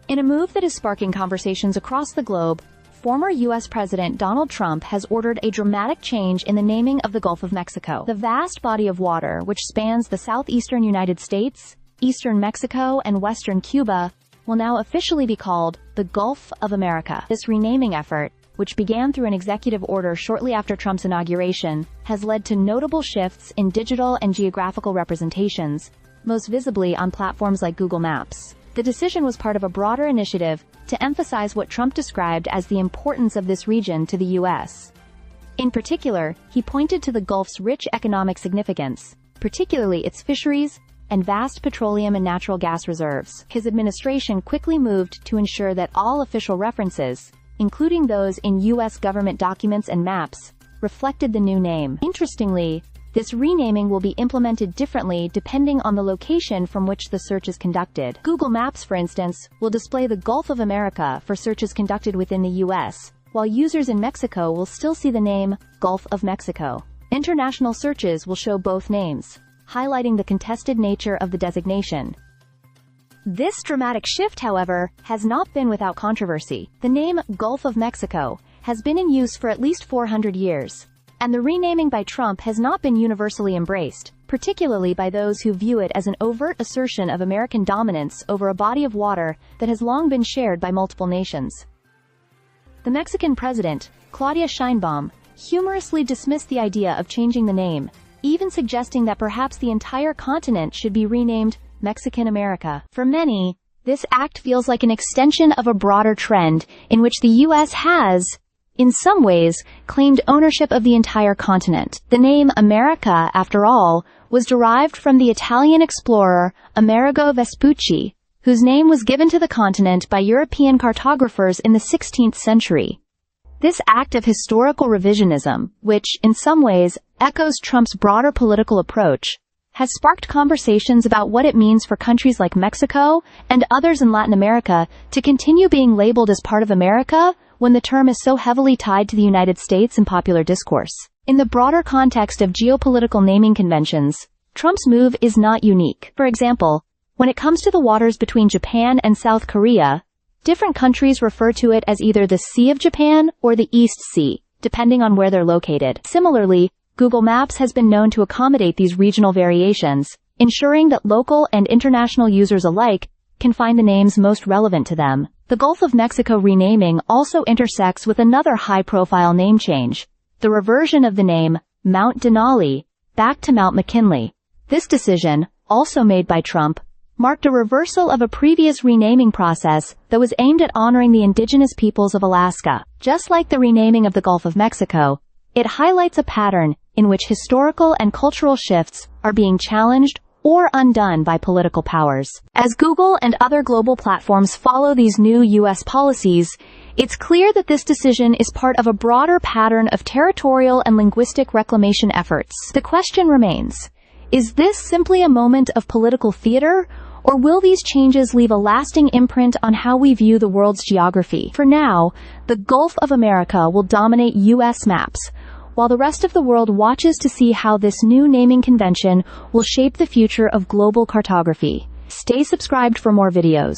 In a move that is sparking conversations across the globe, former U.S. President Donald Trump has ordered a dramatic change in the naming of the Gulf of Mexico. The vast body of water, which spans the southeastern United States, eastern Mexico, and western Cuba, will now officially be called the Gulf of America. This renaming effort, which began through an executive order shortly after Trump's inauguration, has led to notable shifts in digital and geographical representations, most visibly on platforms like Google Maps. The decision was part of a broader initiative to emphasize what Trump described as the importance of this region to the U.S. In particular, he pointed to the Gulf's rich economic significance, particularly its fisheries and vast petroleum and natural gas reserves. His administration quickly moved to ensure that all official references, including those in U.S. government documents and maps, reflected the new name. Interestingly, this renaming will be implemented differently depending on the location from which the search is conducted. Google Maps, for instance, will display the Gulf of America for searches conducted within the U.S., while users in Mexico will still see the name Gulf of Mexico. International searches will show both names, highlighting the contested nature of the designation. This dramatic shift, however, has not been without controversy. The name Gulf of Mexico has been in use for at least 400 years, and the renaming by Trump has not been universally embraced, particularly by those who view it as an overt assertion of American dominance over a body of water that has long been shared by multiple nations. The Mexican president, Claudia Sheinbaum, humorously dismissed the idea of changing the name, even suggesting that perhaps the entire continent should be renamed Mexican America. For many, this act feels like an extension of a broader trend in which the U.S. has, in some ways, claimed ownership of the entire continent. The name America, after all, was derived from the Italian explorer Amerigo Vespucci, whose name was given to the continent by European cartographers in the 16th century. This act of historical revisionism, which, in some ways, echoes Trump's broader political approach, has sparked conversations about what it means for countries like Mexico and others in Latin America to continue being labeled as part of America when the term is so heavily tied to the United States in popular discourse. In the broader context of geopolitical naming conventions, Trump's move is not unique. For example, when it comes to the waters between Japan and South Korea, different countries refer to it as either the Sea of Japan or the East Sea, depending on where they're located. Similarly, Google Maps has been known to accommodate these regional variations, ensuring that local and international users alike can find the names most relevant to them. The Gulf of Mexico renaming also intersects with another high-profile name change, the reversion of the name Mount Denali back to Mount McKinley. This decision, also made by Trump, marked a reversal of a previous renaming process that was aimed at honoring the indigenous peoples of Alaska. Just like the renaming of the Gulf of Mexico, it highlights a pattern in which historical and cultural shifts are being challenged or undone by political powers. As Google and other global platforms follow these new U.S. policies, it's clear that this decision is part of a broader pattern of territorial and linguistic reclamation efforts. The question remains, is this simply a moment of political theater, or will these changes leave a lasting imprint on how we view the world's geography? For now, the Gulf of America will dominate U.S. maps, while the rest of the world watches to see how this new naming convention will shape the future of global cartography. Stay subscribed for more videos.